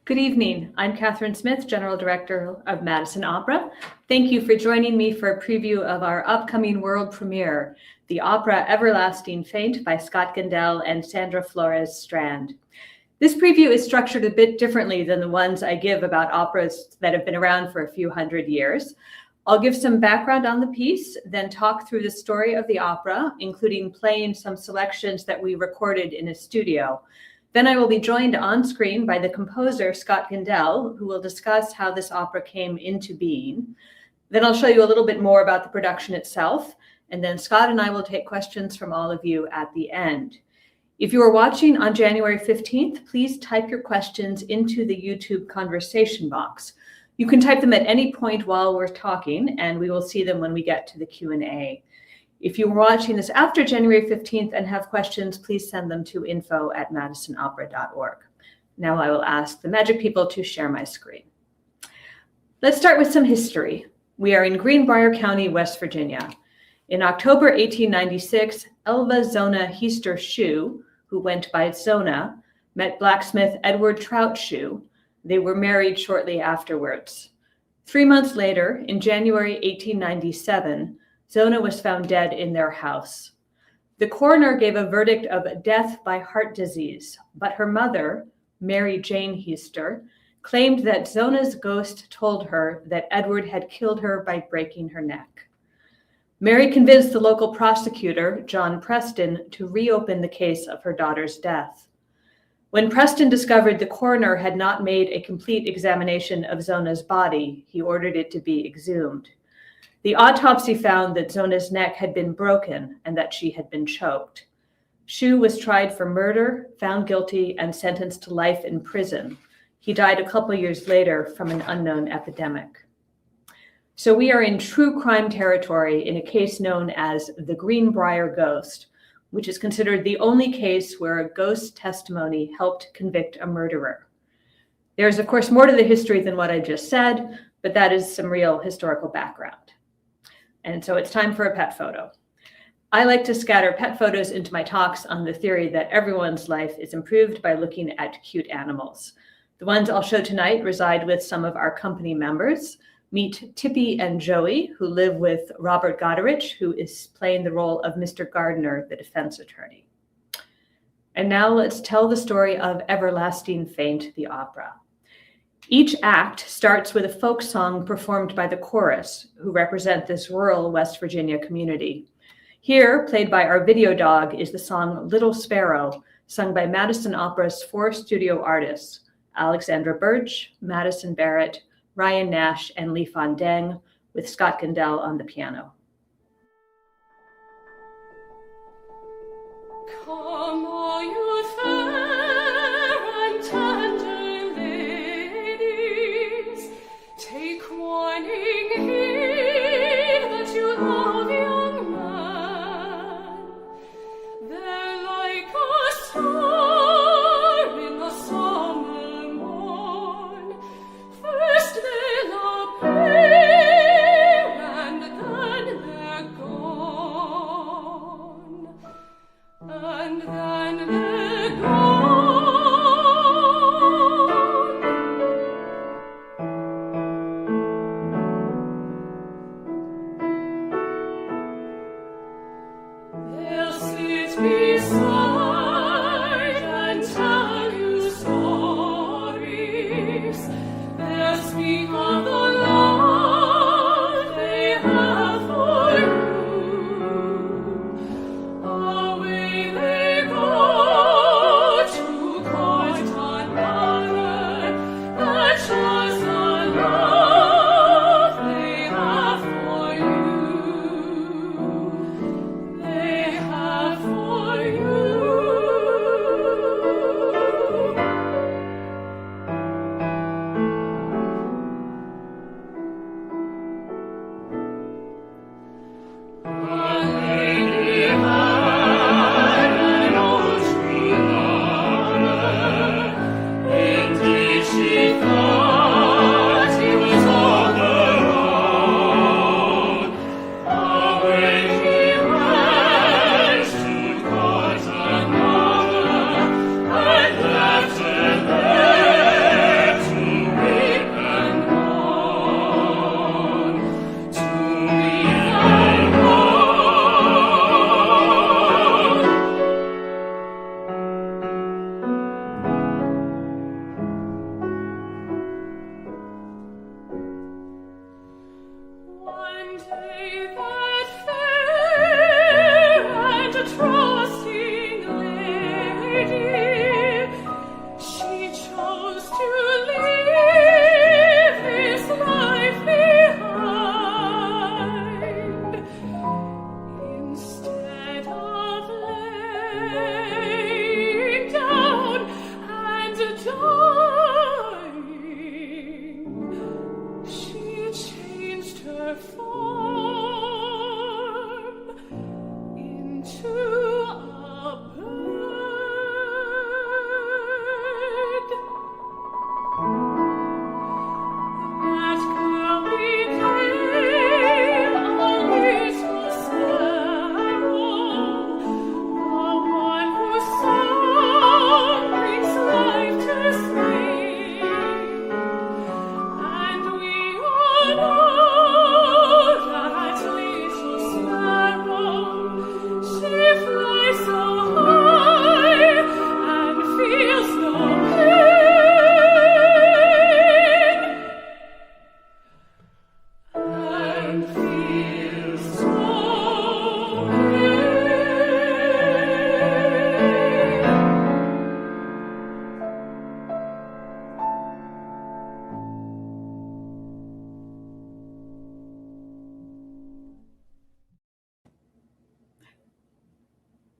Good evening. I'm Kathryn Smith, General Director of Madison Opera. Thank you for joining me for a preview of our upcoming world premiere, the opera Everlasting Faint by Scott Gendel and Sandra Flores Strand. This preview is structured a bit differently than the ones I give about operas that have been around for a few hundred years. I'll give some background on the piece, then talk through the story of the opera, including playing some selections that we recorded in a studio. Then I will be joined on screen by the composer, Scott Gendel, who will discuss how this opera came into being. Then I'll show you a little bit more about the production itself, and then Scott and I will take questions from all of you at the end. If you are watching on January 15th, please type your questions into the YouTube conversation box. You can type them at any point while we're talking, and we will see them when we get to the Q&A. If you are watching this after January 15th and have questions, please send them to info@madisonopera.org. Now I will ask the magic people to share my screen. Let's start with some history. We are in Greenbrier County, West Virginia. In October 1896, Elva Zona Heister Shue, who went by Zona, met blacksmith Edward Trout Shue. They were married shortly afterwards. 3 months later, in January 1897, Zona was found dead in their house. The coroner gave a verdict of death by heart disease, but her mother, Mary Jane Heister, claimed that Zona's ghost told her that Edward had killed her by breaking her neck. Mary convinced the local prosecutor, John Preston, to reopen the case of her daughter's death. When Preston discovered the coroner had not made a complete examination of Zona's body, he ordered it to be exhumed. The autopsy found that Zona's neck had been broken and that she had been choked. Shue was tried for murder, found guilty, and sentenced to life in prison. He died a couple years later from an unknown epidemic. So we are in true crime territory in a case known as the Greenbrier Ghost, which is considered the only case where a ghost testimony helped convict a murderer. There's, of course, more to the history than what I just said, but that is some real historical background. And so it's time for a pet photo. I like to scatter pet photos into my talks on the theory that everyone's life is improved by looking at cute animals. The ones I'll show tonight reside with some of our company members. Meet Tippy and Joey, who live with Robert Goderich, who is playing the role of Mr. Gardner, the defense attorney. And now let's tell the story of Everlasting Faint, the opera. Each act starts with a folk song performed by the chorus, who represent this rural West Virginia community. Here, played by our video dog, is the song Little Sparrow, sung by Madison Opera's 4 studio artists, Alexandra Birch, Madison Barrett, Ryan Nash, and Lee Fondeng, with Scott Gendel on the piano. Come, all you fair and tender ladies, take warning heed that you love young man. They're like a star in the summer morn. First they'll appear and then they're gone. And then they're gone.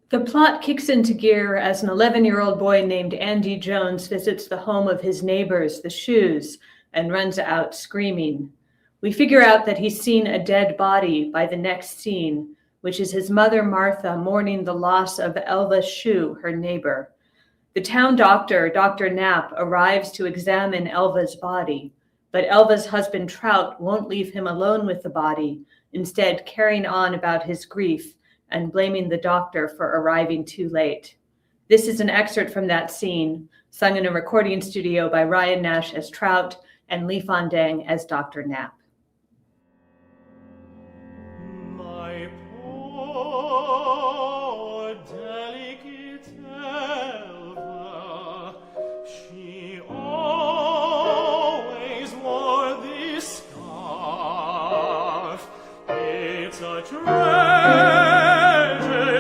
The plot kicks into gear as an 11-year-old boy named Andy Jones visits the home of his neighbors, the Shoes, and runs out screaming. We figure out that he's seen a dead body by the next scene, which is his mother, Martha, mourning the loss of Elva Shoe, her neighbor. The town doctor, Dr. Knapp, arrives to examine Elva's body, but Elva's husband, Trout, won't leave him alone with the body, instead carrying on about his grief and blaming the doctor for arriving too late. This is an excerpt from that scene, sung in a recording studio by Ryan Nash as Trout and Lee Fondang as Dr. Knapp. My poor delicate Elva, she always wore this scarf. It's a treasure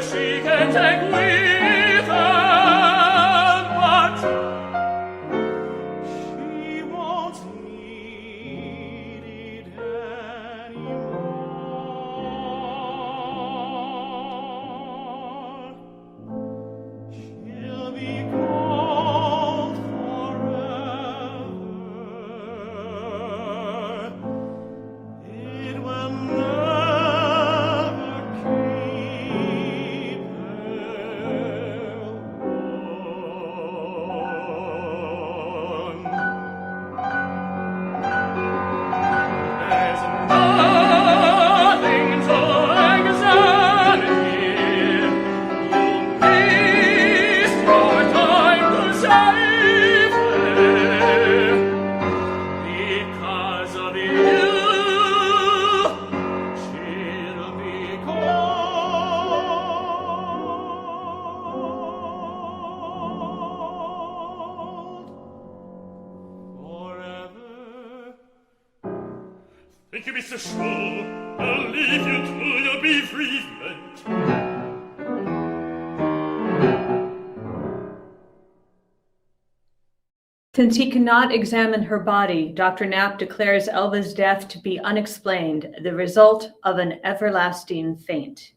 she can take with her, but she won't need it anymore. She'll be cold forever. It will never keep her warm. There's nothing to examine here. You'll miss your time to save her. Because of you, she'll be cold forever. Thank you, Mr. Shaw. I'll leave you to your bereavement. Since he cannot examine her body, Dr. Knapp declares Elva's death to be unexplained, the result of an everlasting faint.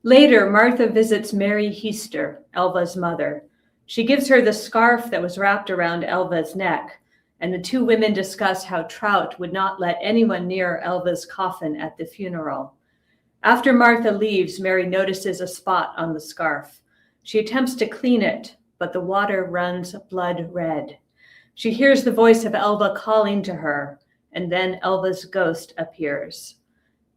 Later, Martha visits Mary Heister, Elva's mother. She gives her the scarf that was wrapped around Elva's neck, and the two women discuss how Trout would not let anyone near Elva's coffin at the funeral. After Martha leaves, Mary notices a spot on the scarf. She attempts to clean it, but the water runs blood red. She hears the voice of Elva calling to her, and then Elva's ghost appears.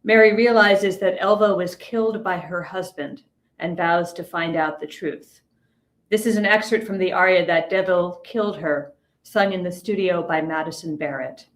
Mary realizes that Elva was killed by her husband and vows to find out the truth. This is an excerpt from the aria That Devil Killed Her, sung in the studio by Madison Barrett.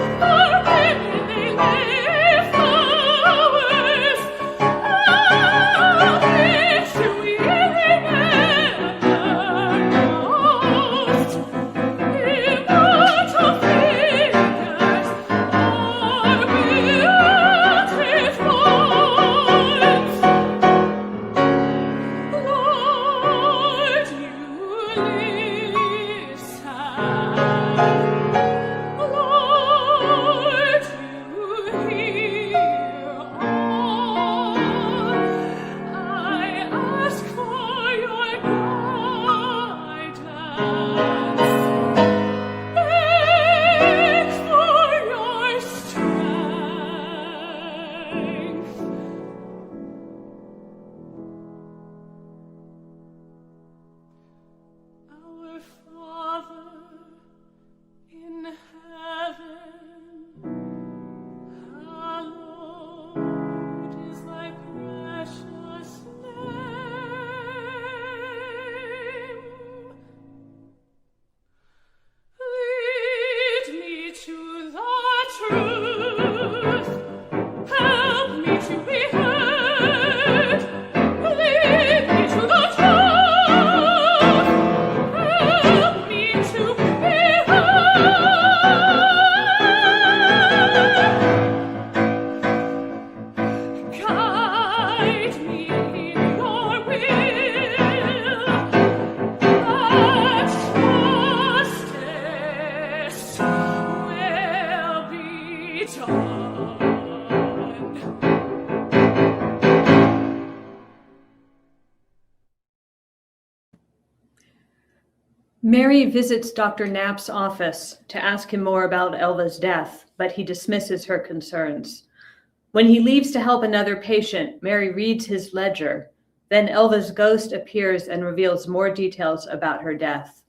For women they live flowers. Mary visits Dr. Knapp's office to ask him more about Elva's death, but he dismisses her concerns. When he leaves to help another patient, Mary reads his ledger. Then Elva's ghost appears and reveals more details about her death.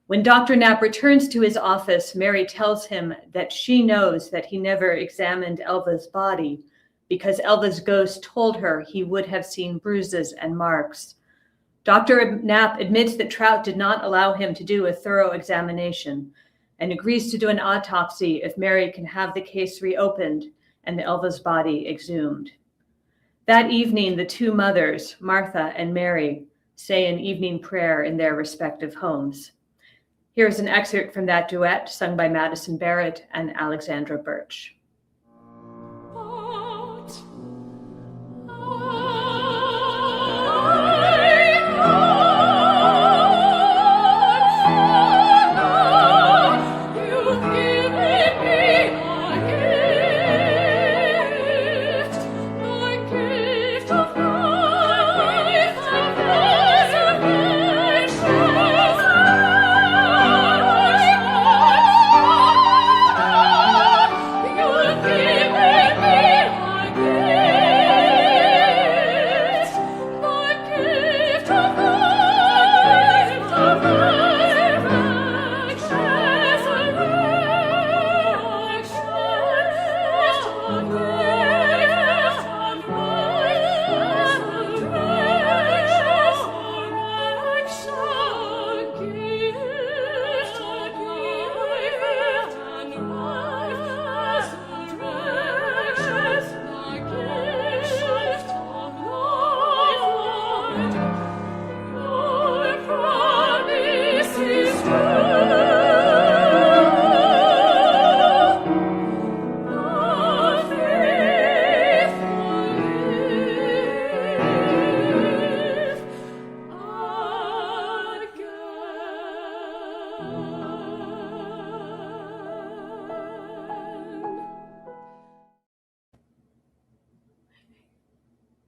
When Dr. Knapp returns to his office, Mary tells him that she knows that he never examined Elva's body because Elva's ghost told her he would have seen bruises and marks. Dr. Knapp admits that Trout did not allow him to do a thorough examination and agrees to do an autopsy if Mary can have the case reopened and Elva's body exhumed. That evening, the two mothers, Martha and Mary, say an evening prayer in their respective homes. Here's an excerpt from that duet sung by Madison Barrett and Alexandra Birch.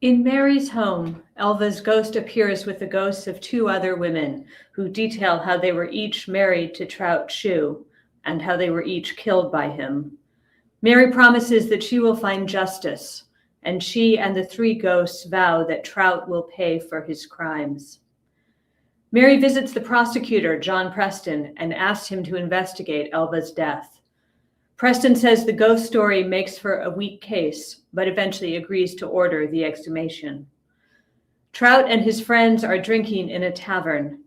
In Mary's home, Elva's ghost appears with the ghosts of two other women who detail how they were each married to Trout Shue and how they were each killed by him. Mary promises that she will find justice, and she and the three ghosts vow that Trout will pay for his crimes. Mary visits the prosecutor, John Preston, and asks him to investigate Elva's death. Preston says the ghost story makes for a weak case, but eventually agrees to order the exhumation. Trout and his friends are drinking in a tavern.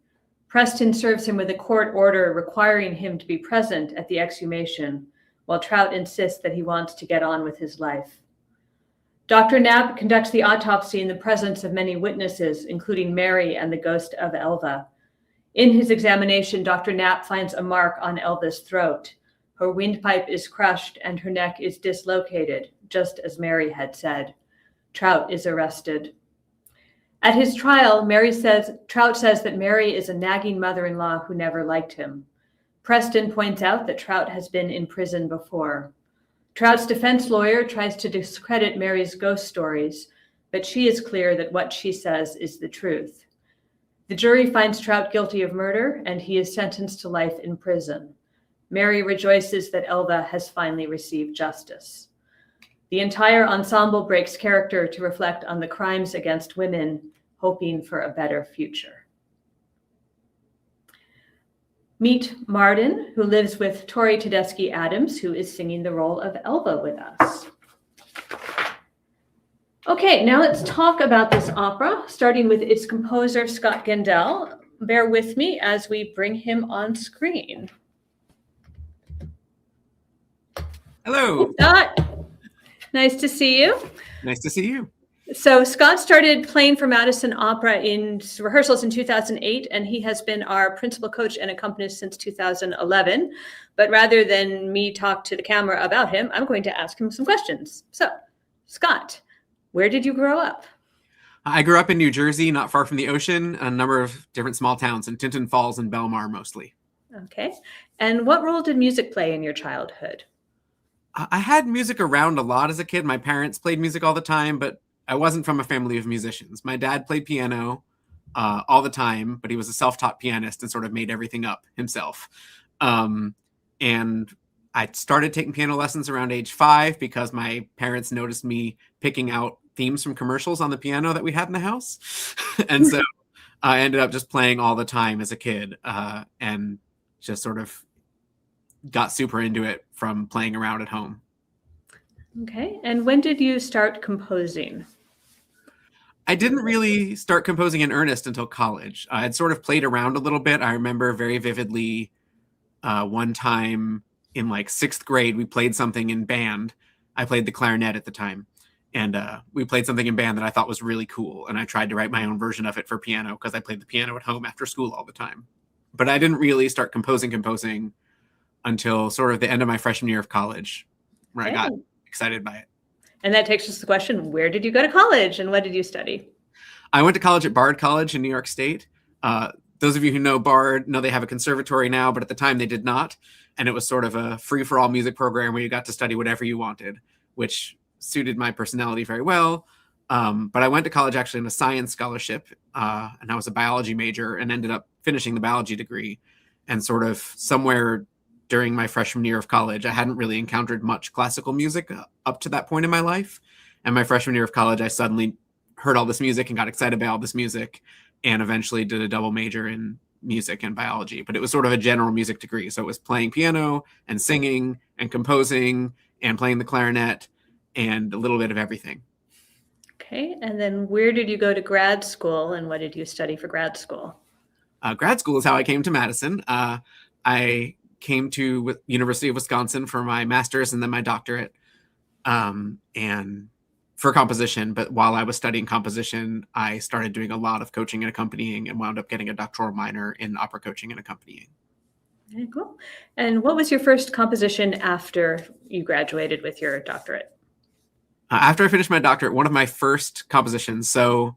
Preston serves him with a court order requiring him to be present at the exhumation, while Trout insists that he wants to get on with his life. Dr. Knapp conducts the autopsy in the presence of many witnesses, including Mary and the ghost of Elva. In his examination, Dr. Knapp finds a mark on Elva's throat. Her windpipe is crushed and her neck is dislocated, just as Mary had said. Trout is arrested. At his trial, Trout says that Mary is a nagging mother-in-law who never liked him. Preston points out that Trout has been in prison before. Trout's defense lawyer tries to discredit Mary's ghost stories, but she is clear that what she says is the truth. The jury finds Trout guilty of murder, and he is sentenced to life in prison. Mary rejoices that Elva has finally received justice. The entire ensemble breaks character to reflect on the crimes against women, hoping for a better future. Meet Marden, who lives with Tori Tedeschi Adams, who is singing the role of Elva with us. Okay, now let's talk about this opera, starting with its composer, Scott Gendel. Bear with me as we bring him on screen. Hello. Scott, nice to see you. Nice to see you. So Scott started playing for Madison Opera in rehearsals in 2008, and he has been our principal coach and accompanist since 2011. But rather than me talk to the camera about him, I'm going to ask him some questions. So, Scott, where did you grow up? I grew up in New Jersey, not far from the ocean, a number of different small towns in Tinton Falls and Belmar mostly. Okay. And what role did music play in your childhood? I had music around a lot as a kid. My parents played music all the time, but I wasn't from a family of musicians. My dad played piano. all the time, but he was a self-taught pianist and sort of made everything up himself. And I started taking piano lessons around age 5 because my parents noticed me picking out themes from commercials on the piano that we had in the house. And so I ended up just playing all the time as a kid, and just sort of got super into it from playing around at home. Okay. And when did you start composing? I didn't really start composing in earnest until college. I had sort of played around a little bit. I remember very vividly one time in like 6th grade, we played something in band. I played the clarinet at the time. And we played something in band that I thought was really cool. And I tried to write my own version of it for piano because I played the piano at home after school all the time. But I didn't really start composing until sort of the end of my freshman year of college, where I got excited by it. And that takes us to the question, where did you go to college and what did you study? I went to college at Bard College in New York State. Those of you who know Bard know they have a conservatory now, but at the time they did not. And it was sort of a free-for-all music program where you got to study whatever you wanted, which suited my personality very well. But I went to college actually in a science scholarship, and I was a biology major and ended up finishing the biology degree. And sort of somewhere during my freshman year of college, I hadn't really encountered much classical music up to that point in my life. And my freshman year of college, I suddenly heard all this music and got excited by all this music, and eventually did a double major in music and biology. But it was sort of a general music degree. So it was playing piano and singing and composing and playing the clarinet and a little bit of everything. Okay. And then where did you go to grad school and what did you study for grad school? Grad school is how I came to Madison. I came to University of Wisconsin for my master's and then my doctorate, and for composition. But while I was studying composition, I started doing a lot of coaching and accompanying and wound up getting a doctoral minor in opera coaching and accompanying. Okay, cool. And what was your first composition after you graduated with your doctorate? After I finished my doctorate, one of my first compositions. So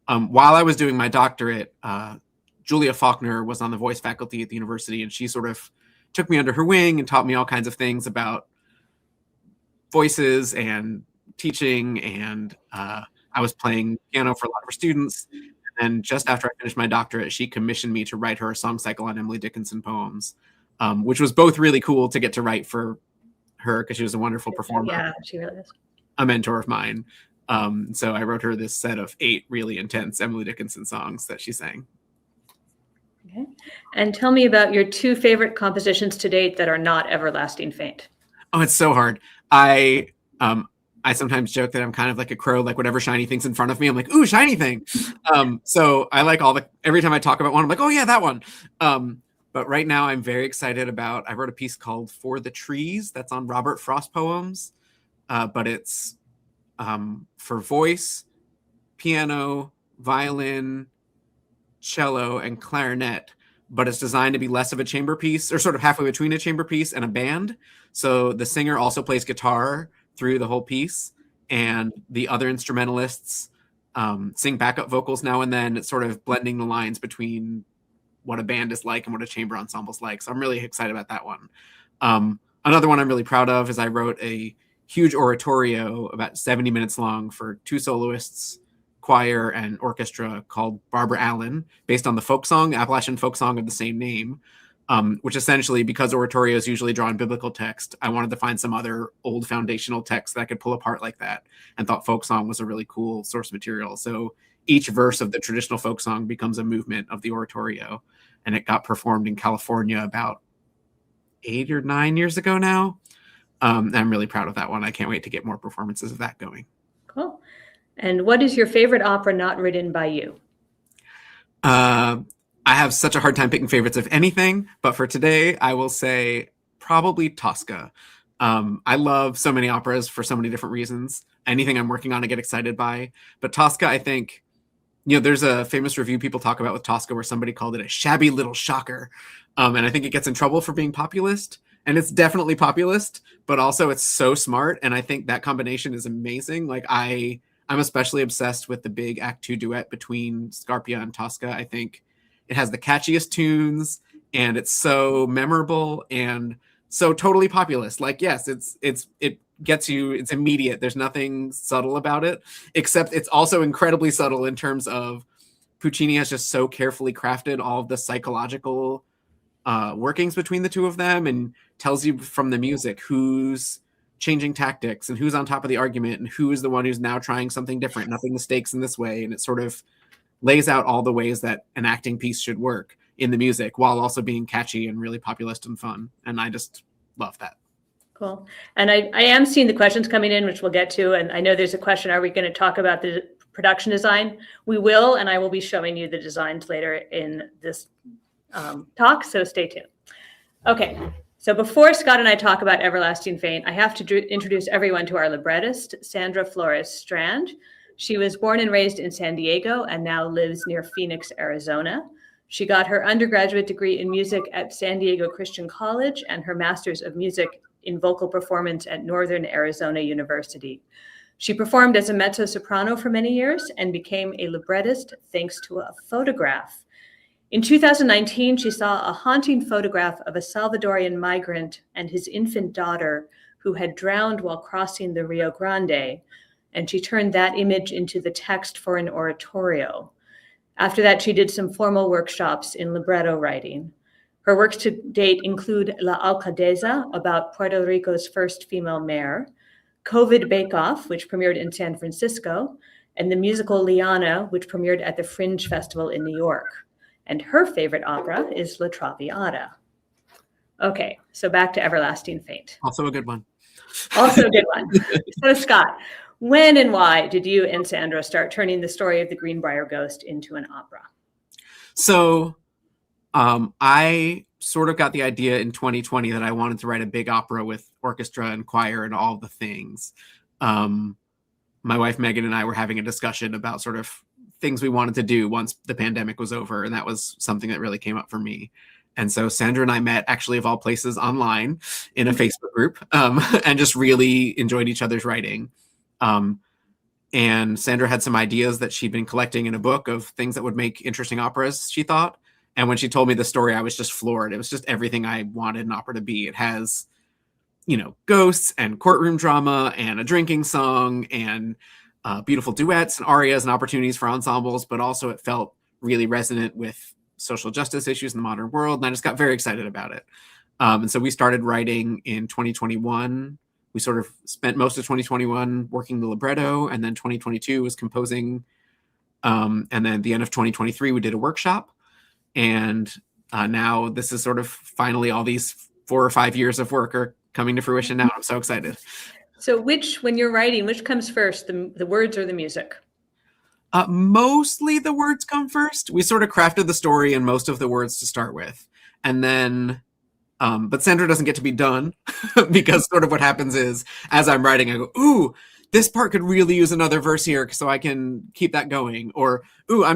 while I was doing my doctorate, Julia Faulkner was on the voice faculty at the university, and she sort of took me under her wing and taught me all kinds of things about voices and teaching. And I was playing piano for a lot of her students. And just after I finished my doctorate, she commissioned me to write her a song cycle on Emily Dickinson poems, which was both really cool to get to write for her because she was a wonderful performer. Yeah, she really is. A mentor of mine. So I wrote her this set of 8 really intense Emily Dickinson songs that she sang. Okay. And tell me about your 2 favorite compositions to date that are not Everlasting Faint. Oh, it's so hard. I sometimes joke that I'm kind of like a crow, like whatever shiny thing's in front of me, I'm like, ooh, shiny thing. So I like every time I talk about one, I'm like, oh yeah, that one. But right now I'm very excited I wrote a piece called For the Trees that's on Robert Frost poems. But it's for voice, piano, violin, cello, and clarinet. But it's designed to be less of a chamber piece, or sort of halfway between a chamber piece and a band. So the singer also plays guitar through the whole piece, and the other instrumentalists sing backup vocals now and then. It's sort of blending the lines between what a band is like and what a chamber ensemble is like. So I'm really excited about that one. Another one I'm really proud of is I wrote a huge oratorio about 70 minutes long for 2 soloists, choir, and orchestra called Barbara Allen, based on the Appalachian folk song of the same name, which essentially, because oratorios usually draw on biblical text, I wanted to find some other old foundational text that I could pull apart like that, and thought folk song was a really cool source material. So each verse of the traditional folk song becomes a movement of the oratorio, and it got performed in California about 8 or 9 years ago now. I'm really proud of that one. I can't wait to get more performances of that going. Cool. And what is your favorite opera not written by you? I have such a hard time picking favorites of anything, but for today, I will say probably Tosca. I love so many operas for so many different reasons. Anything I'm working on, I get excited by. But Tosca, I think, there's a famous review people talk about with Tosca where somebody called it a shabby little shocker. And I think it gets in trouble for being populist. And it's definitely populist, but also it's so smart. And I think that combination is amazing. Like I'm especially obsessed with the big Act 2 duet between Scarpia and Tosca. I think it has the catchiest tunes, and it's so memorable and so totally populist. Like, yes, it gets you, it's immediate. There's nothing subtle about it, except it's also incredibly subtle in terms of Puccini has just so carefully crafted all of the psychological workings between the two of them, and tells you from the music who's changing tactics and who's on top of the argument and who is the one who's now trying something different, upping the stakes in this way. And it sort of lays out all the ways that an acting piece should work in the music while also being catchy and really populist and fun. And I just love that. Cool. And I am seeing the questions coming in, which we'll get to. And I know there's a question, are we going to talk about the production design? We will, and I will be showing you the designs later in this talk, so stay tuned. Okay, so before Scott and I talk about Everlasting Faint, I have to introduce everyone to our librettist, Sandra Flores Strand. She was born and raised in San Diego and now lives near Phoenix, Arizona. She got her undergraduate degree in music at San Diego Christian College and her master's of music in vocal performance at Northern Arizona University. She performed as a mezzo-soprano for many years and became a librettist thanks to a photograph. In 2019, she saw a haunting photograph of a Salvadorian migrant and his infant daughter who had drowned while crossing the Rio Grande, and she turned that image into the text for an oratorio. After that, she did some formal workshops in libretto writing. Her works to date include La Alcaldesa, about Puerto Rico's first female mayor, COVID Bake Off, which premiered in San Francisco, and the musical Liana, which premiered at the Fringe Festival in New York. And her favorite opera is La Traviata. Okay, so back to Everlasting Faint. Also a good one. Also a good one. So Scott, when and why did you and Sandra start turning the story of the Greenbrier Ghost into an opera? So I sort of got the idea in 2020 that I wanted to write a big opera with orchestra and choir and all the things. My wife Megan and I were having a discussion about sort of things we wanted to do once the pandemic was over, and that was something that really came up for me. And so Sandra and I met, actually of all places, online in a Facebook group, and just really enjoyed each other's writing. And Sandra had some ideas that she'd been collecting in a book of things that would make interesting operas, she thought. And when she told me the story, I was just floored. It was just everything I wanted an opera to be. It has, ghosts and courtroom drama and a drinking song and beautiful duets and arias and opportunities for ensembles, but also it felt really resonant with social justice issues in the modern world. And I just got very excited about it. And so we started writing in 2021. We sort of spent most of 2021 working the libretto, and then 2022 was composing. And then at the end of 2023, we did a workshop. And now this is sort of finally all these 4 or 5 years of work are coming to fruition now. I'm so excited. So when you're writing, which comes first, the words or the music? Mostly the words come first. We sort of crafted the story and most of the words to start with. And then, but Sandra doesn't get to be done because sort of what happens is, as I'm writing, I go, ooh, this part could really use another verse here so I can keep that going. Or, ooh, I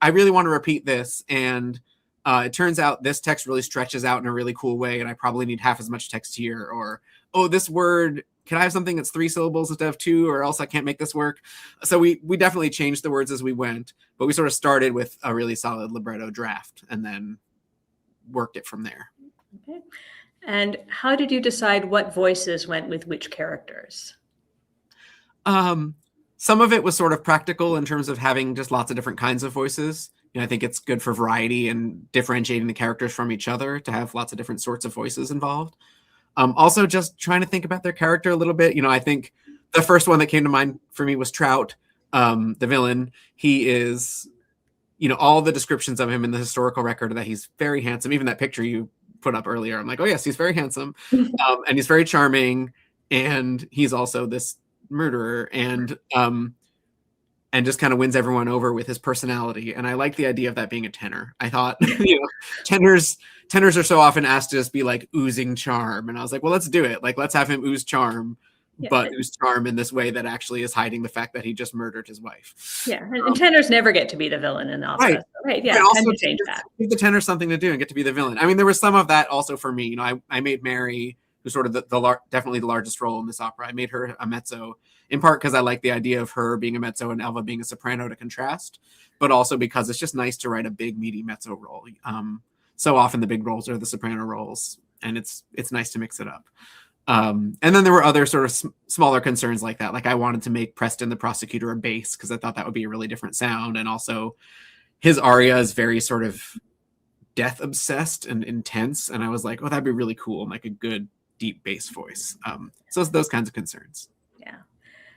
really want to repeat this. And it turns out this text really stretches out in a really cool way, and I probably need half as much text here. Or, oh, this word, can I have something that's 3 syllables instead of 2, or else I can't make this work? So we definitely changed the words as we went, but we sort of started with a really solid libretto draft and then worked it from there. Okay. And how did you decide what voices went with which characters? Some of it was sort of practical in terms of having just lots of different kinds of voices. I think it's good for variety and differentiating the characters from each other to have lots of different sorts of voices involved. Also just trying to think about their character a little bit. I think the first one that came to mind for me was Trout, the villain. He is, all the descriptions of him in the historical record are that he's very handsome. Even that picture you put up earlier, I'm like, oh yes, he's very handsome. And he's very charming. And he's also this murderer and just kind of wins everyone over with his personality. And I like the idea of that being a tenor. I thought, tenors are so often asked to just be like oozing charm. And I was like, well, let's do it. Like, let's have him ooze charm, but ooze charm in this way that actually is hiding the fact that he just murdered his wife. Yeah. And tenors never get to be the villain in opera. Right. Right. Yeah. And also to change that. Give the tenor something to do and get to be the villain. I mean, there was some of that also for me. I made Mary, who's sort of definitely the largest role in this opera. I made her a mezzo, in part because I like the idea of her being a mezzo and Elva being a soprano to contrast, but also because it's just nice to write a big, meaty mezzo role. So often the big roles are the soprano roles, and it's nice to mix it up. And then there were other sort of smaller concerns like that. Like I wanted to make Preston the prosecutor a bass because I thought that would be a really different sound. And also, his aria is very sort of death obsessed and intense, and I was like, oh, that'd be really cool, and like a good deep bass voice. So it's those kinds of concerns. Yeah.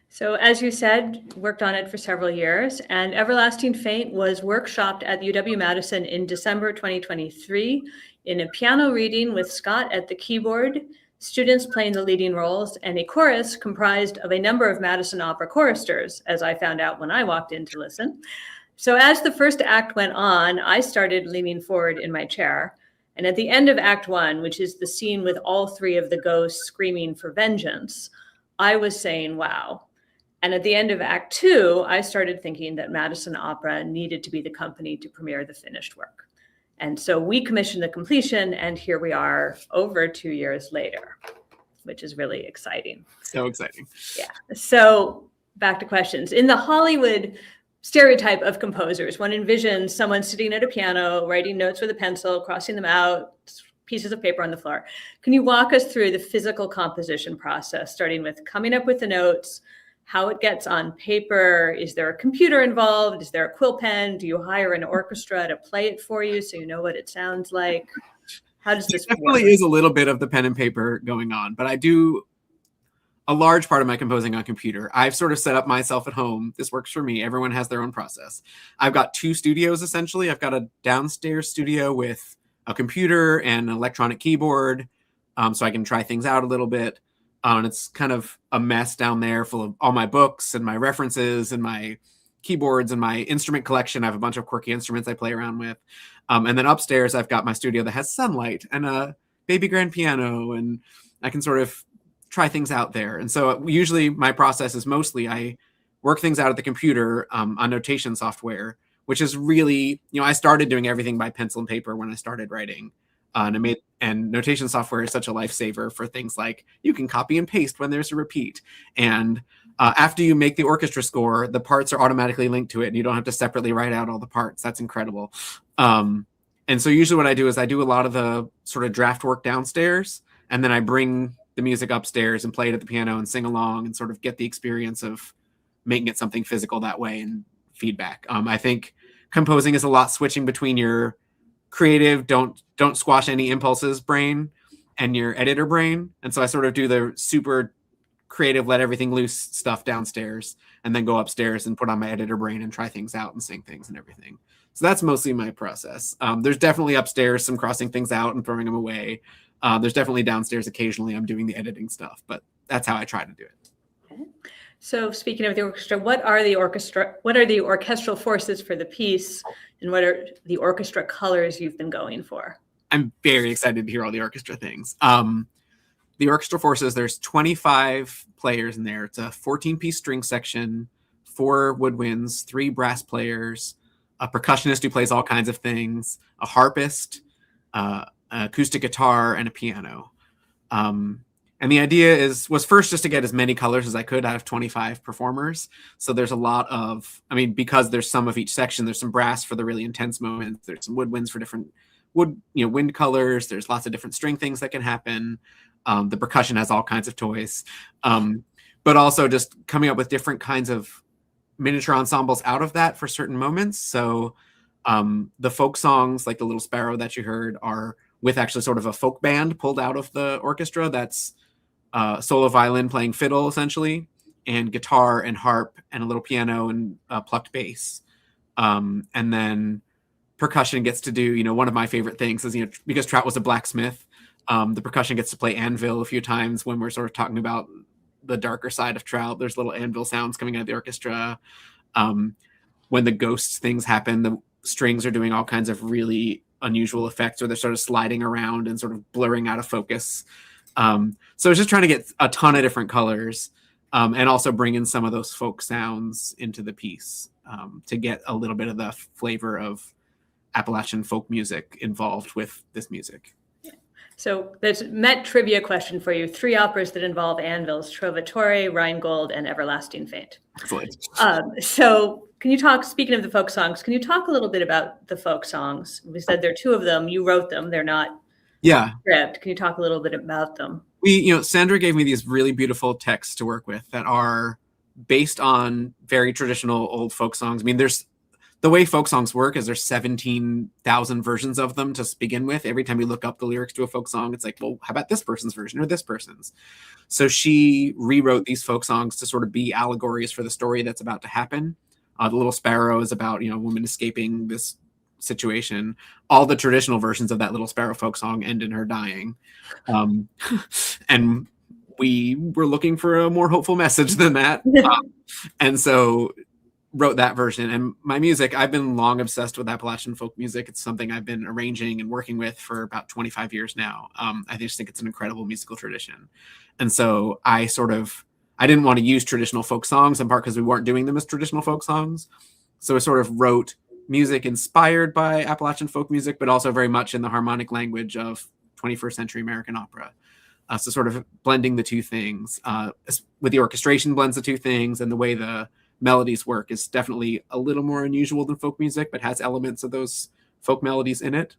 So as you said, worked on it for several years, and Everlasting Faint was workshopped at UW-Madison in December 2023 in a piano reading with Scott at the keyboard, students playing the leading roles, and a chorus comprised of a number of Madison Opera choristers, as I found out when I walked in to listen. So as the first act went on, I started leaning forward in my chair. And at the end of Act 1, which is the scene with all three of the ghosts screaming for vengeance, I was saying, wow. And at the end of Act 2, I started thinking that Madison Opera needed to be the company to premiere the finished work. And so we commissioned the completion, and here we are over 2 years later, which is really exciting. So exciting. Yeah. So back to questions. In the Hollywood stereotype of composers, one envisions someone sitting at a piano, writing notes with a pencil, crossing them out, pieces of paper on the floor. Can you walk us through the physical composition process, starting with coming up with the notes, how it gets on paper? Is there a computer involved? Is there a quill pen? Do you hire an orchestra to play it for you so you know what it sounds like? How does this work? There definitely is a little bit of the pen and paper going on, but I do a large part of my composing on computer. I've sort of set up myself at home. This works for me. Everyone has their own process. I've got 2 studios, essentially. I've got a downstairs studio with a computer and an electronic keyboard, so I can try things out a little bit. And it's kind of a mess down there full of all my books and my references and my keyboards and my instrument collection. I have a bunch of quirky instruments I play around with. And then upstairs, I've got my studio that has sunlight and a baby grand piano, and I can sort of try things out there. And so usually my process is mostly I work things out at the computer on notation software, which is really, I started doing everything by pencil and paper when I started writing. And notation software is such a lifesaver for things like you can copy and paste when there's a repeat. And after you make the orchestra score, the parts are automatically linked to it, and you don't have to separately write out all the parts. That's incredible. And so usually what I do is I do a lot of the sort of draft work downstairs, and then I bring the music upstairs and play it at the piano and sing along and sort of get the experience of making it something physical that way and feedback. I think composing is a lot switching between your creative, don't squash any impulses brain and your editor brain. And so I sort of do the super creative, let everything loose stuff downstairs, and then go upstairs and put on my editor brain and try things out and sing things and everything. So that's mostly my process. There's definitely upstairs some crossing things out and throwing them away. There's definitely downstairs occasionally I'm doing the editing stuff, but that's how I try to do it. Okay. So speaking of the orchestra, what are the orchestral forces for the piece, and what are the orchestra colors you've been going for? I'm very excited to hear all the orchestra things. The orchestra forces, there's 25 players in there. It's a 14-piece string section, 4 woodwinds, 3 brass players, a percussionist who plays all kinds of things, a harpist, an acoustic guitar, and a piano. And the idea was first just to get as many colors as I could out of 25 performers. So there's a lot of, because there's some of each section, there's some brass for the really intense moments. There's some woodwinds for different wind colors. There's lots of different string things that can happen. The percussion has all kinds of toys, but also just coming up with different kinds of miniature ensembles out of that for certain moments. So the folk songs, like the Little Sparrow that you heard, are with actually sort of a folk band pulled out of the orchestra. That's solo violin playing fiddle, essentially, and guitar and harp and a little piano and plucked bass. And then percussion gets to do, one of my favorite things is, because Trout was a blacksmith, the percussion gets to play anvil a few times when we're sort of talking about the darker side of Trout. There's little anvil sounds coming out of the orchestra. When the ghost things happen, the strings are doing all kinds of really unusual effects, or they're sort of sliding around and sort of blurring out of focus. So it's just trying to get a ton of different colors, and also bring in some of those folk sounds into the piece, to get a little bit of the flavor of Appalachian folk music involved with this music. So there's Met trivia question for you. 3 operas that involve anvils: Trovatore, Rheingold, and Everlasting Faint. Excellent. So can you talk, speaking of the folk songs, can you talk a little bit about the folk songs? We said there are 2 of them. You wrote them. They're not script. Can you talk a little bit about them? Sandra gave me these really beautiful texts to work with that are based on very traditional old folk songs. There's the way folk songs work is there's 17,000 versions of them to begin with. Every time you look up the lyrics to a folk song, it's like, well, how about this person's version or this person's? So she rewrote these folk songs to sort of be allegories for the story that's about to happen. The Little Sparrow is about, a woman escaping this situation. All the traditional versions of that Little Sparrow folk song end in her dying. And we were looking for a more hopeful message than that. And so wrote that version. And my music, I've been long obsessed with Appalachian folk music. It's something I've been arranging and working with for about 25 years now. I just think it's an incredible musical tradition. And so I didn't want to use traditional folk songs, in part because we weren't doing them as traditional folk songs. So I sort of wrote music inspired by Appalachian folk music, but also very much in the harmonic language of 21st century American opera. So sort of blending the two things, with the orchestration blends the two things, and the way the melodies work is definitely a little more unusual than folk music, but has elements of those folk melodies in it.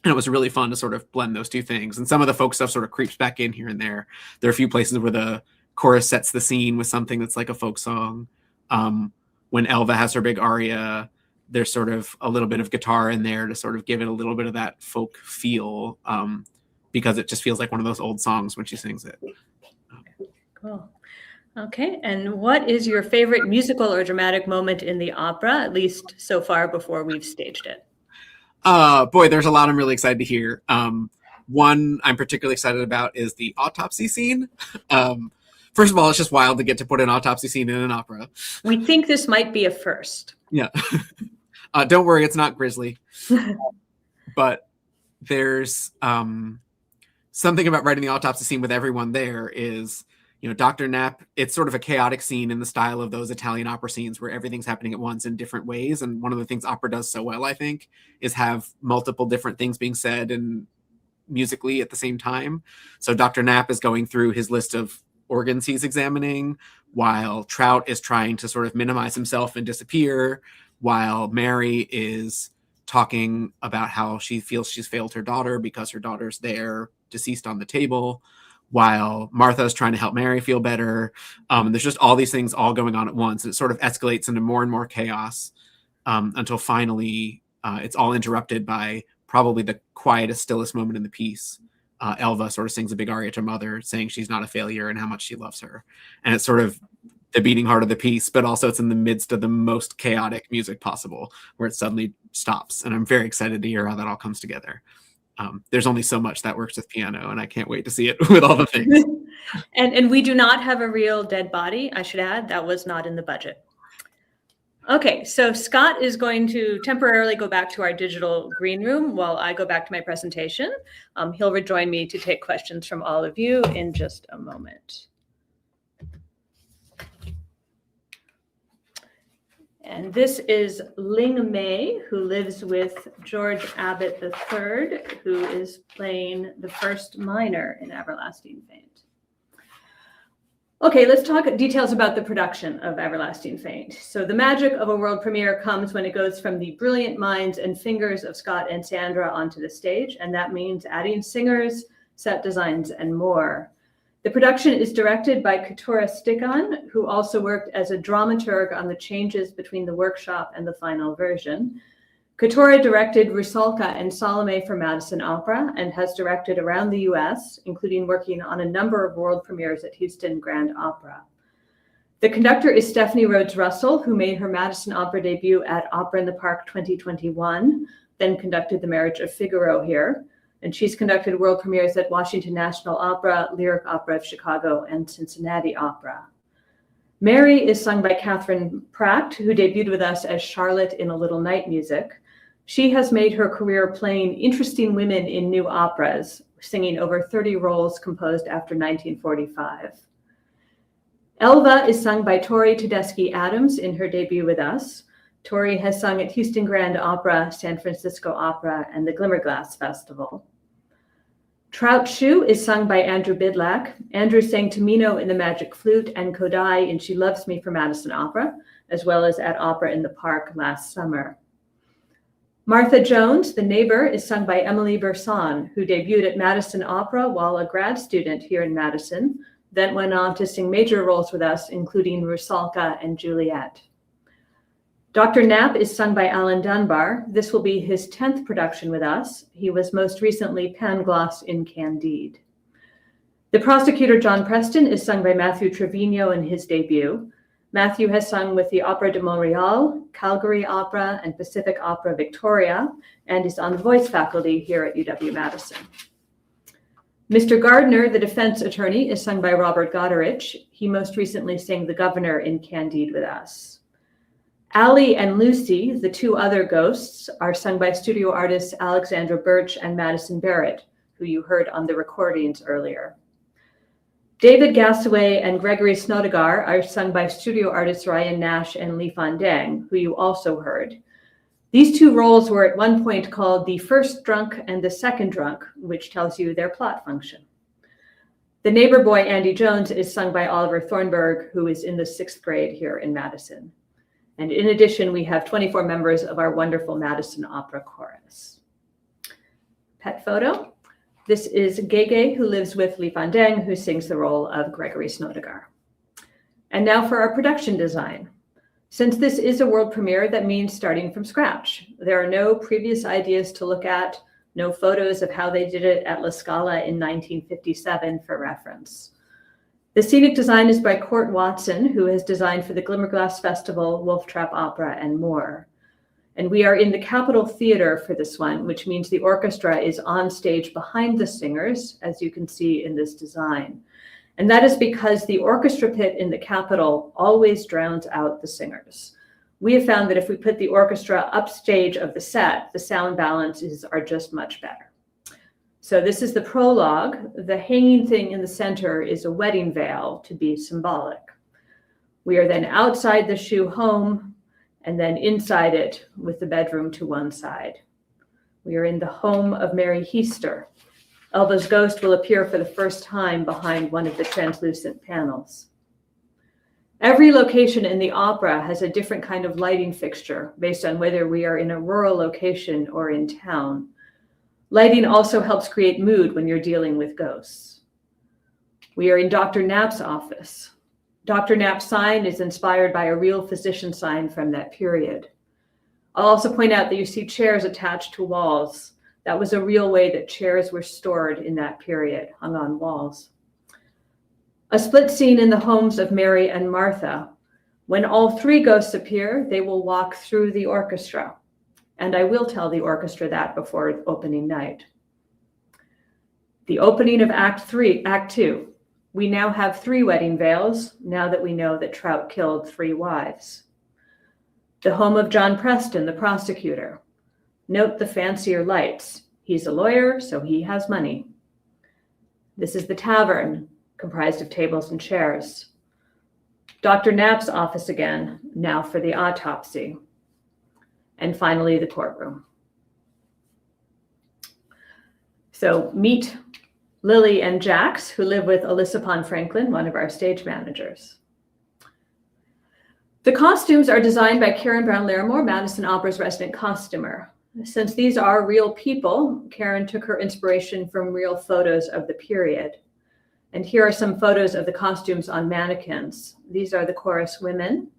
And it was really fun to sort of blend those two things. And some of the folk stuff sort of creeps back in here and there. There are a few places where the chorus sets the scene with something that's like a folk song. When Elva has her big aria, there's sort of a little bit of guitar in there to sort of give it a little bit of that folk feel, because it just feels like one of those old songs when she sings it. Cool. Okay, and what is your favorite musical or dramatic moment in the opera, at least so far before we've staged it? Boy, there's a lot I'm really excited to hear. One I'm particularly excited about is the autopsy scene. First of all, it's just wild to get to put an autopsy scene in an opera. We think this might be a first. Yeah. Don't worry, it's not grisly. But there's something about writing the autopsy scene with everyone there is, Dr. Knapp, it's sort of a chaotic scene in the style of those Italian opera scenes where everything's happening at once in different ways. And one of the things opera does so well, I think, is have multiple different things being said and musically at the same time. So Dr. Knapp is going through his list of organs he's examining, while Trout is trying to sort of minimize himself and disappear, while Mary is talking about how she feels she's failed her daughter because her daughter's there deceased on the table, while Martha's trying to help Mary feel better. There's just all these things all going on at once. And it sort of escalates into more and more chaos until finally it's all interrupted by probably the quietest, stillest moment in the piece. Elva sort of sings a big aria to Mother, saying she's not a failure and how much she loves her. And it's sort of the beating heart of the piece, but also it's in the midst of the most chaotic music possible, where it suddenly stops. And I'm very excited to hear how that all comes together. There's only so much that works with piano, and I can't wait to see it with all the things. And we do not have a real dead body, I should add. That was not in the budget. Okay, so Scott is going to temporarily go back to our digital green room while I go back to my presentation. He'll rejoin me to take questions from all of you in just a moment. And this is Ling Mei, who lives with George Abbott III, who is playing the first minor in Everlasting Faint. Okay, let's talk details about the production of Everlasting Faint. So the magic of a world premiere comes when it goes from the brilliant minds and fingers of Scott and Sandra onto the stage, and that means adding singers, set designs, and more. The production is directed by Keturah Stickon, who also worked as a dramaturg on the changes between the workshop and the final version. Keturah directed Rusalka and Salome for Madison Opera and has directed around the US, including working on a number of world premieres at Houston Grand Opera. The conductor is Stephanie Rhodes Russell, who made her Madison Opera debut at Opera in the Park 2021, then conducted The Marriage of Figaro here. And she's conducted world premieres at Washington National Opera, Lyric Opera of Chicago, and Cincinnati Opera. Mary is sung by Catherine Pratt, who debuted with us as Charlotte in A Little Night Music. She has made her career playing interesting women in new operas, singing over 30 roles composed after 1945. Elva is sung by Tori Tedeschi Adams in her debut with us. Tori has sung at Houston Grand Opera, San Francisco Opera, and the Glimmerglass Festival. Trout Shoe is sung by Andrew Bidlack. Andrew sang Tamino in The Magic Flute and Kodai in She Loves Me for Madison Opera, as well as at Opera in the Park last summer. Martha Jones, the neighbor, is sung by Emily Berson, who debuted at Madison Opera while a grad student here in Madison, then went on to sing major roles with us, including Rusalka and Juliet. Dr. Knapp is sung by Alan Dunbar. This will be his 10th production with us. He was most recently Pangloss in Candide. The prosecutor, John Preston, is sung by Matthew Trevino in his debut. Matthew has sung with the Opera de Montreal, Calgary Opera, and Pacific Opera Victoria, and is on the voice faculty here at UW-Madison. Mr. Gardner, the defense attorney, is sung by Robert Goderich. He most recently sang the governor in Candide with us. Allie and Lucy, the two other ghosts, are sung by studio artists Alexandra Birch and Madison Barrett, who you heard on the recordings earlier. David Gassaway and Gregory Snodegar are sung by studio artists Ryan Nash and Li Fandang, who you also heard. These two roles were at one point called the first drunk and the second drunk, which tells you their plot function. The neighbor boy, Andy Jones, is sung by Oliver Thornburg, who is in the 6th grade here in Madison. And in addition, we have 24 members of our wonderful Madison Opera Chorus. Pet photo. This is Gege, who lives with Li Fandang, who sings the role of Gregory Snodegar. And now for our production design. Since this is a world premiere, that means starting from scratch. There are no previous ideas to look at, no photos of how they did it at La Scala in 1957 for reference. The scenic design is by Court Watson, who has designed for the Glimmerglass Festival, Wolf Trap Opera, and more. And we are in the Capitol Theater for this one, which means the orchestra is on stage behind the singers, as you can see in this design. And that is because the orchestra pit in the Capitol always drowns out the singers. We have found that if we put the orchestra upstage of the set, the sound balances are just much better. So this is the prologue. The hanging thing in the center is a wedding veil to be symbolic. We are then outside the shoe home and then inside it with the bedroom to one side. We are in the home of Mary Heaster. Elba's ghost will appear for the first time behind one of the translucent panels. Every location in the opera has a different kind of lighting fixture based on whether we are in a rural location or in town. Lighting also helps create mood when you're dealing with ghosts. We are in Dr. Knapp's office. Dr. Knapp's sign is inspired by a real physician sign from that period. I'll also point out that you see chairs attached to walls. That was a real way that chairs were stored in that period, hung on walls. A split scene in the homes of Mary and Martha. When all three ghosts appear, they will walk through the orchestra. And I will tell the orchestra that before opening night. The opening of Act 2. We now have 3 wedding veils, now that we know that Trout killed 3 wives. The home of John Preston, the prosecutor. Note the fancier lights. He's a lawyer, so he has money. This is the tavern, comprised of tables and chairs. Dr. Knapp's office again, now for the autopsy. And finally, the courtroom. So meet Lily and Jax, who live with Alyssa Pond Franklin, one of our stage managers. The costumes are designed by Karen Brown Larimore, Madison Opera's resident costumer. Since these are real people, Karen took her inspiration from real photos of the period. And here are some photos of the costumes on mannequins. These are the chorus women,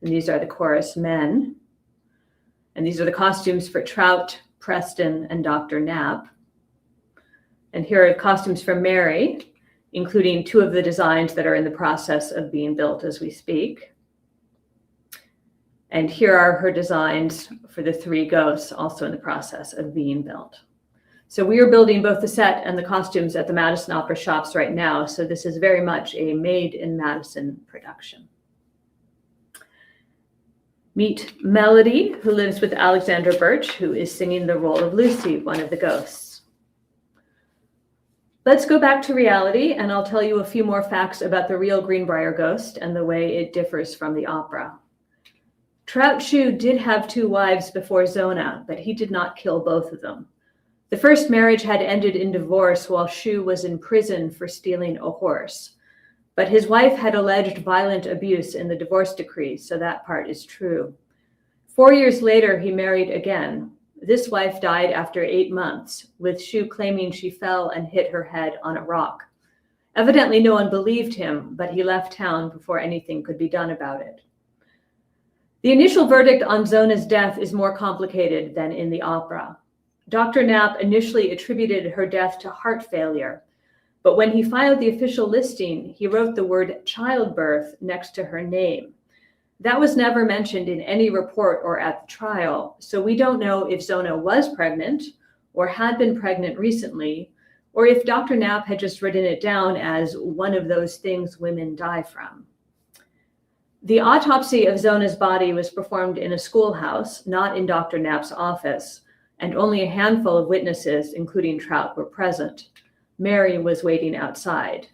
and these are the chorus men. And these are the costumes for Trout, Preston, and Dr. Knapp. And here are costumes for Mary, including 2 of the designs that are in the process of being built as we speak. And here are her designs for the 3 ghosts, also in the process of being built. So we are building both the set and the costumes at the Madison Opera shops right now. So this is very much a made in Madison production. Meet Melody, who lives with Alexandra Birch, who is singing the role of Lucy, one of the ghosts. Let's go back to reality, and I'll tell you a few more facts about the real Greenbrier ghost and the way it differs from the opera. Trout Shue did have 2 wives before Zona, but he did not kill both of them. The first marriage had ended in divorce while Shue was in prison for stealing a horse. But his wife had alleged violent abuse in the divorce decree, so that part is true. 4 years later, he married again. This wife died after 8 months, with Shue claiming she fell and hit her head on a rock. Evidently, no one believed him, but he left town before anything could be done about it. The initial verdict on Zona's death is more complicated than in the opera. Dr. Knapp initially attributed her death to heart failure, but when he filed the official listing, he wrote the word childbirth next to her name. That was never mentioned in any report or at the trial, so we don't know if Zona was pregnant or had been pregnant recently, or if Dr. Knapp had just written it down as one of those things women die from. The autopsy of Zona's body was performed in a schoolhouse, not in Dr. Knapp's office, and only a handful of witnesses, including Trout, were present. Mary was waiting outside.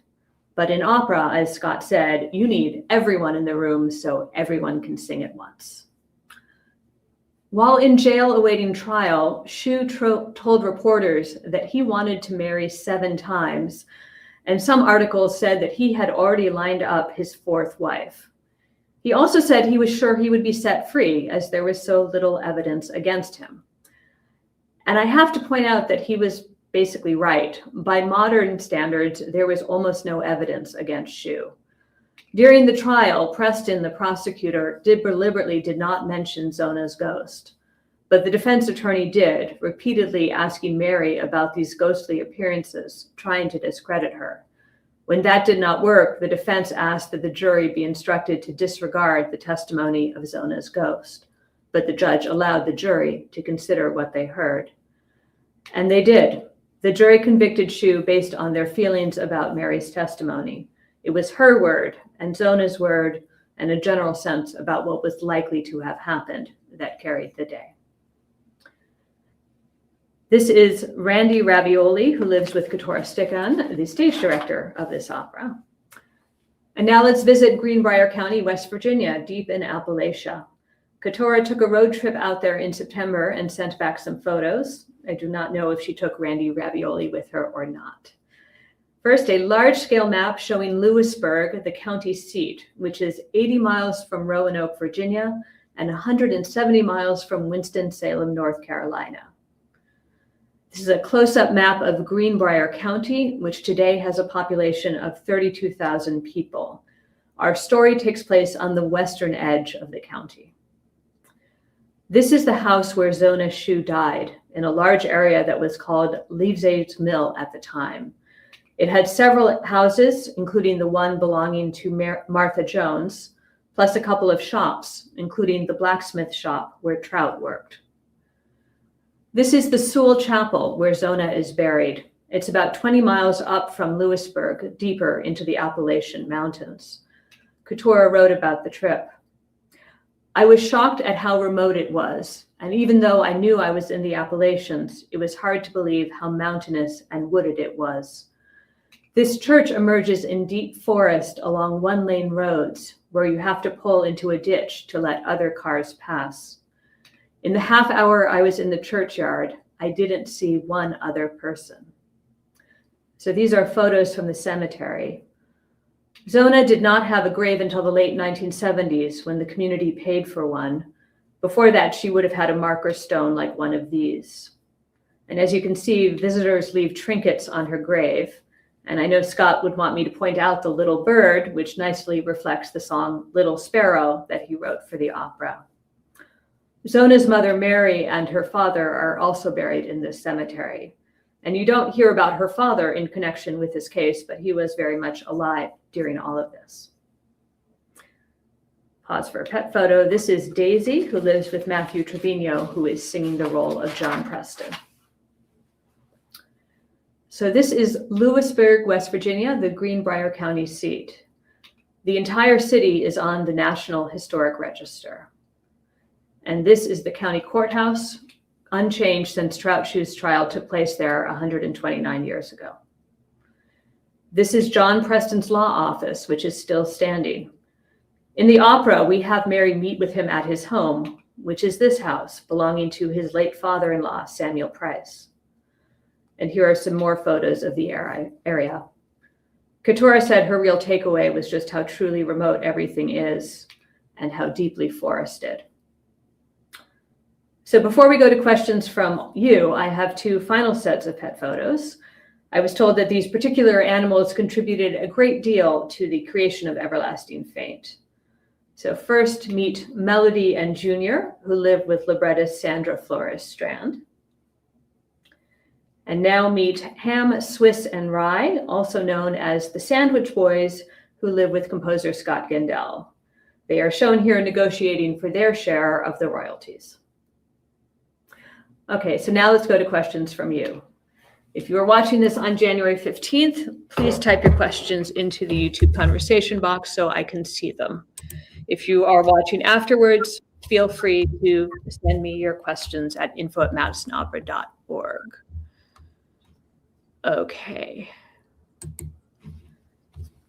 But in opera, as Scott said, you need everyone in the room so everyone can sing at once. While in jail awaiting trial, Shu told reporters that he wanted to marry 7 times, and some articles said that he had already lined up his 4th wife. He also said he was sure he would be set free as there was so little evidence against him. And I have to point out that he was basically right. By modern standards, there was almost no evidence against Shu. During the trial, Preston, the prosecutor, deliberately did not mention Zona's ghost, but the defense attorney did, repeatedly asking Mary about these ghostly appearances, trying to discredit her. When that did not work, the defense asked that the jury be instructed to disregard the testimony of Zona's ghost, but the judge allowed the jury to consider what they heard. And they did. The jury convicted Shu based on their feelings about Mary's testimony. It was her word and Zona's word and a general sense about what was likely to have happened that carried the day. This is Randy Ravioli, who lives with Keturah Stickan, the stage director of this opera. And now let's visit Greenbrier County, West Virginia, deep in Appalachia. Keturah took a road trip out there in September and sent back some photos. I do not know if she took Randy Ravioli with her or not. First, a large-scale map showing Lewisburg, the county seat, which is 80 miles from Roanoke, Virginia, and 170 miles from Winston-Salem, North Carolina. This is a close-up map of Greenbrier County, which today has a population of 32,000 people. Our story takes place on the western edge of the county. This is the house where Zona Shu died, in a large area that was called Leavesay's Mill at the time. It had several houses, including the one belonging to Martha Jones, plus a couple of shops, including the blacksmith shop where Trout worked. This is the Sewell Chapel where Zona is buried. It's about 20 miles up from Lewisburg, deeper into the Appalachian Mountains. Keturah wrote about the trip. I was shocked at how remote it was, and even though I knew I was in the Appalachians, it was hard to believe how mountainous and wooded it was. This church emerges in deep forest along one-lane roads where you have to pull into a ditch to let other cars pass. In the half hour I was in the churchyard, I didn't see one other person. So these are photos from the cemetery. Zona did not have a grave until the late 1970s when the community paid for one. Before that, she would have had a marker stone like one of these. And as you can see, visitors leave trinkets on her grave. And I know Scott would want me to point out the little bird, which nicely reflects the song Little Sparrow that he wrote for the opera. Zona's mother, Mary, and her father are also buried in this cemetery. And you don't hear about her father in connection with this case, but he was very much alive during all of this. Pause for a pet photo. This is Daisy, who lives with Matthew Trevino, who is singing the role of John Preston. So this is Lewisburg, West Virginia, the Greenbrier County seat. The entire city is on the National Historic Register. And this is the county courthouse, unchanged since Trout Shu's trial took place there 129 years ago. This is John Preston's law office, which is still standing. In the opera, we have Mary meet with him at his home, which is this house belonging to his late father-in-law, Samuel Price. And here are some more photos of the area. Keturah said her real takeaway was just how truly remote everything is and how deeply forested. So before we go to questions from you, I have 2 final sets of pet photos. I was told that these particular animals contributed a great deal to the creation of Everlasting Faint. So first meet Melody and Junior, who live with librettist Sandra Flores Strand. And now meet Ham, Swiss, and Rye, also known as the Sandwich Boys, who live with composer Scott Gendel. They are shown here negotiating for their share of the royalties. Okay, so now let's go to questions from you. If you are watching this on January 15th, please type your questions into the YouTube conversation box so I can see them. If you are watching afterwards, feel free to send me your questions at info@madisonopera.org. Okay.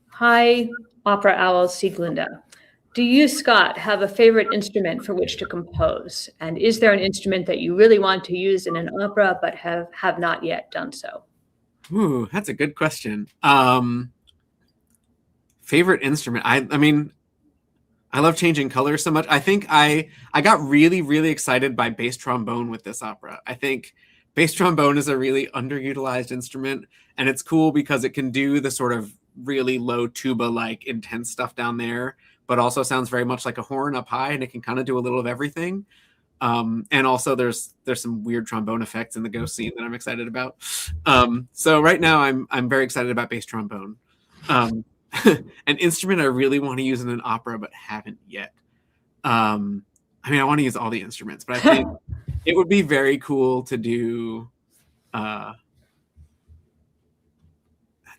Hi, Opera Owl Sieglinde. Do you, Scott, have a favorite instrument for which to compose? And is there an instrument that you really want to use in an opera but have not yet done so? Ooh, that's a good question. Favorite instrument? I mean, I love changing colors so much. I think I got really, really excited by bass trombone with this opera. I think bass trombone is a really underutilized instrument, and it's cool because it can do the sort of really low tuba-like intense stuff down there, but also sounds very much like a horn up high, and it can kind of do a little of everything. And also there's some weird trombone effects in the ghost scene that I'm excited about. So right now I'm very excited about bass trombone. An instrument I really want to use in an opera but haven't yet. I mean, I want to use all the instruments, but I think it would be very cool to do. That's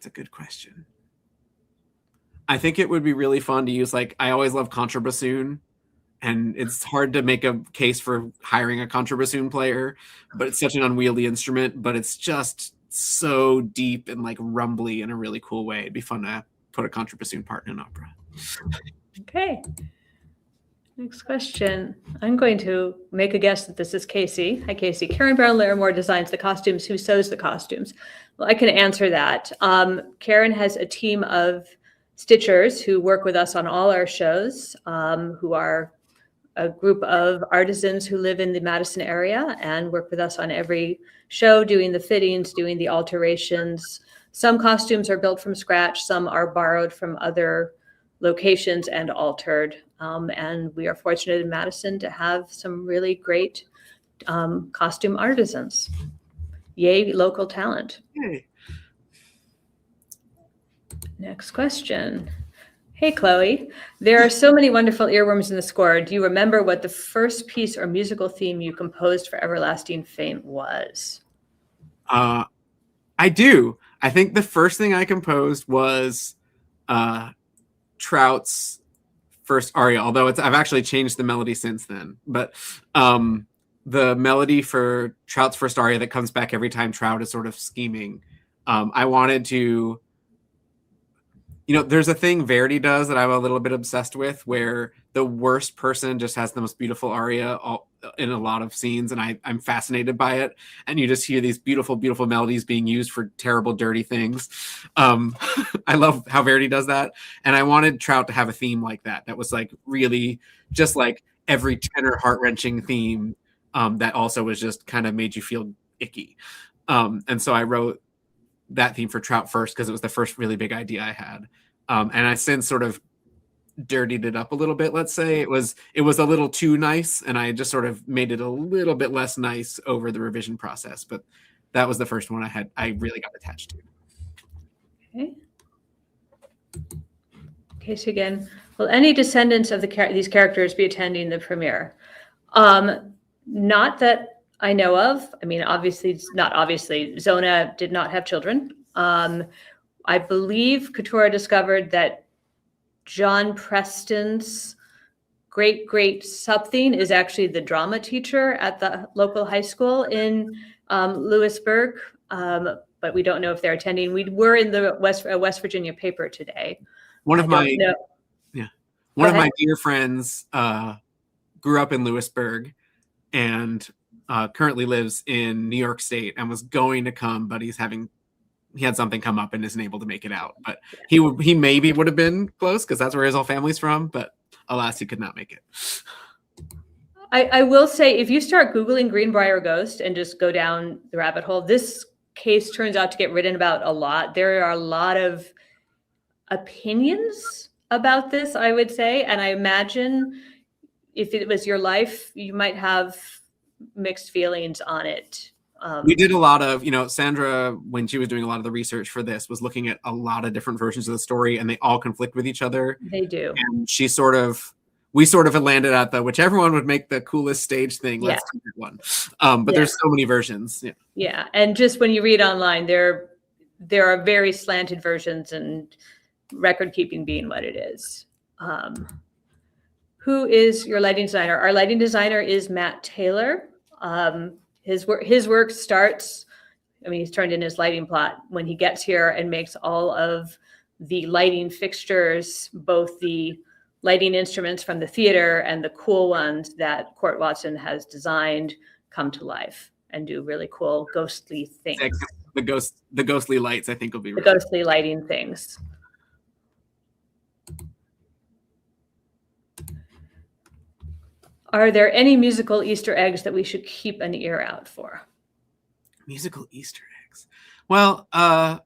a good question. I think it would be really fun to use, like, I always love contrabassoon, and it's hard to make a case for hiring a contrabassoon player, but it's such an unwieldy instrument, but it's just so deep and like rumbly in a really cool way. It'd be fun to put a contrabassoon part in an opera. Okay. Next question. I'm going to make a guess that this is Casey. Hi, Casey. Karen Brown-Larimore designs the costumes. Who sews the costumes? Well, I can answer that. Karen has a team of stitchers who work with us on all our shows, who are a group of artisans who live in the Madison area and work with us on every show, doing the fittings, doing the alterations. Some costumes are built from scratch. Some are borrowed from other locations and altered. And we are fortunate in Madison to have some really great costume artisans. Yay, local talent. Yay. Next question. Hey, Chloe. There are so many wonderful earworms in the score. Do you remember what the first piece or musical theme you composed for Everlasting Fame was? I do. I think the first thing I composed was Trout's first aria, although I've actually changed the melody since then. But the melody for Trout's first aria that comes back every time Trout is sort of scheming. I wanted to, there's a thing Verdi does that I'm a little bit obsessed with, where the worst person just has the most beautiful aria in a lot of scenes, and I'm fascinated by it. And you just hear these beautiful, beautiful melodies being used for terrible, dirty things. I love how Verdi does that. And I wanted Trout to have a theme like that. That was like really just like every tenor, heart-wrenching theme that also was just kind of made you feel icky. And so I wrote that theme for Trout first because it was the first really big idea I had. And I since sort of dirtied it up a little bit. Let's say it was a little too nice, and I just sort of made it a little bit less nice over the revision process. But that was the first one I really got attached to. Okay. Casey again. Will any descendants of these characters be attending the premiere? Not that I know of. I mean, not obviously. Zona did not have children. I believe Katura discovered that John Preston's great something is actually the drama teacher at the local high school in Lewisburg, but we don't know if they're attending. We were in the West Virginia paper today. One of my dear friends grew up in Lewisburg and currently lives in New York State and was going to come, but he had something come up and isn't able to make it out. But he maybe would have been close because that's where his whole family's from. But alas, he could not make it. I will say, if you start Googling Greenbrier Ghost and just go down the rabbit hole, this case turns out to get written about a lot. There are a lot of opinions about this, I would say. And I imagine if it was your life, you might have mixed feelings on it. We did a lot of, Sandra, when she was doing a lot of the research for this, was looking at a lot of different versions of the story, and they all conflict with each other. They do. And we sort of had landed at whichever one would make the coolest stage thing. Let's do that one. But there's so many versions. Yeah. Yeah. And just when you read online, there are very slanted versions, and record keeping being what it is. Who is your lighting designer? Our lighting designer is Matt Taylor. His work starts, he's turned in his lighting plot when he gets here and makes all of the lighting fixtures, both the lighting instruments from the theater and the cool ones that Court Watson has designed, come to life and do really cool ghostly things. The ghostly lights, I think, will be the ghostly lighting things. Are there any musical Easter eggs that we should keep an ear out for? Musical Easter eggs. Well, there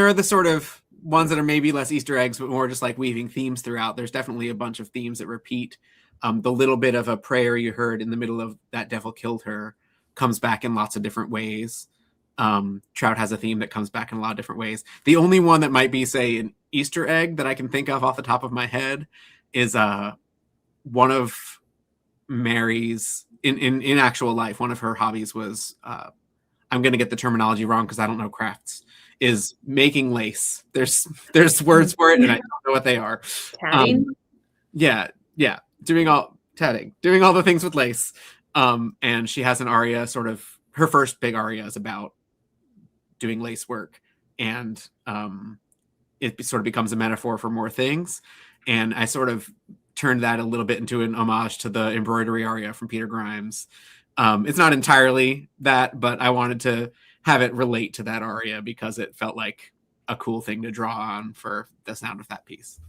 are the sort of ones that are maybe less Easter eggs, but more just like weaving themes throughout. There's definitely a bunch of themes that repeat. The little bit of a prayer you heard in the middle of That Devil Killed Her comes back in lots of different ways. Trout has a theme that comes back in a lot of different ways. The only one that might be, say, an Easter egg that I can think of off the top of my head is one of Mary's in actual life. One of her hobbies was, I'm going to get the terminology wrong because I don't know crafts, is making lace. There's words for it, and I don't know what they are. Tatting? Doing all the things with lace. And she has an aria, sort of her first big aria is about doing lace work, and it sort of becomes a metaphor for more things. And I sort of turned that a little bit into an homage to the embroidery aria from Peter Grimes. It's not entirely that, but I wanted to have it relate to that aria because it felt like a cool thing to draw on for the sound of that piece.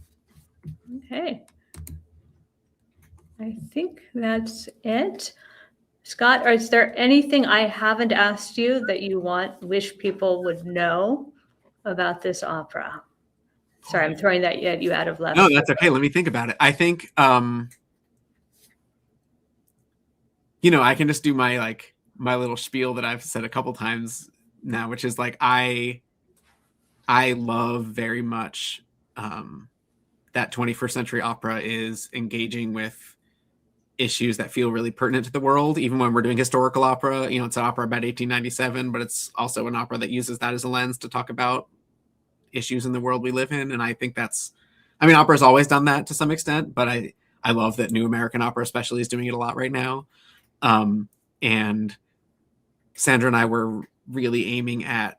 Okay. I think that's it. Scott, is there anything I haven't asked you that you wish people would know about this opera? Sorry, I'm throwing that at you out of left. No, that's okay. Let me think about it. I think, I can just do my little spiel that I've said a couple times now, which is I love very much that 21st century opera is engaging with issues that feel really pertinent to the world, even when we're doing historical opera. It's an opera about 1897, but it's also an opera that uses that as a lens to talk about issues in the world we live in. And I think opera's always done that to some extent, but I love that New American Opera especially is doing it a lot right now. And Sandra and I were really aiming at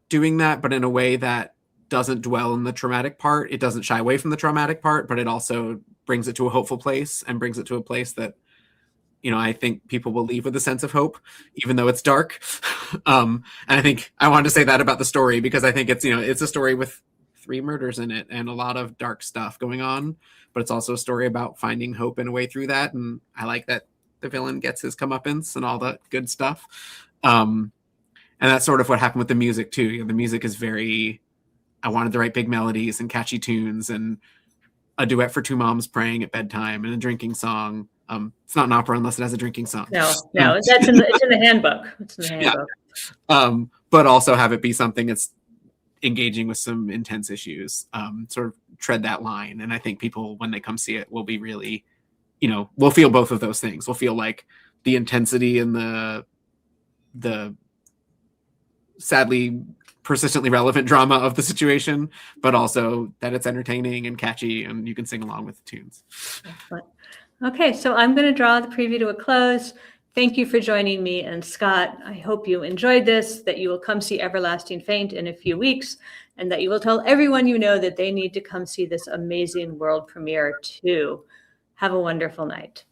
doing that, but in a way that doesn't dwell in the traumatic part. It doesn't shy away from the traumatic part, but it also brings it to a hopeful place and brings it to a place that, I think people will leave with a sense of hope, even though it's dark. And I think I wanted to say that about the story because I think it's, it's a story with 3 murders in it and a lot of dark stuff going on, but it's also a story about finding hope in a way through that. And I like that the villain gets his comeuppance and all that good stuff. And that's sort of what happened with the music too. The music is I wanted to write big melodies and catchy tunes and a duet for 2 moms praying at bedtime and a drinking song. It's not an opera unless it has a drinking song. No, it's in the handbook. It's in the handbook. Yeah. But also have it be something that's engaging with some intense issues, sort of tread that line. And I think people, when they come see it, will be really, we'll feel both of those things. We'll feel like the intensity and the sadly persistently relevant drama of the situation, but also that it's entertaining and catchy and you can sing along with the tunes. Excellent. Okay, so I'm going to draw the preview to a close. Thank you for joining me and Scott. I hope you enjoyed this, that you will come see Everlasting Faint in a few weeks, and that you will tell everyone you know that they need to come see this amazing world premiere too. Have a wonderful night.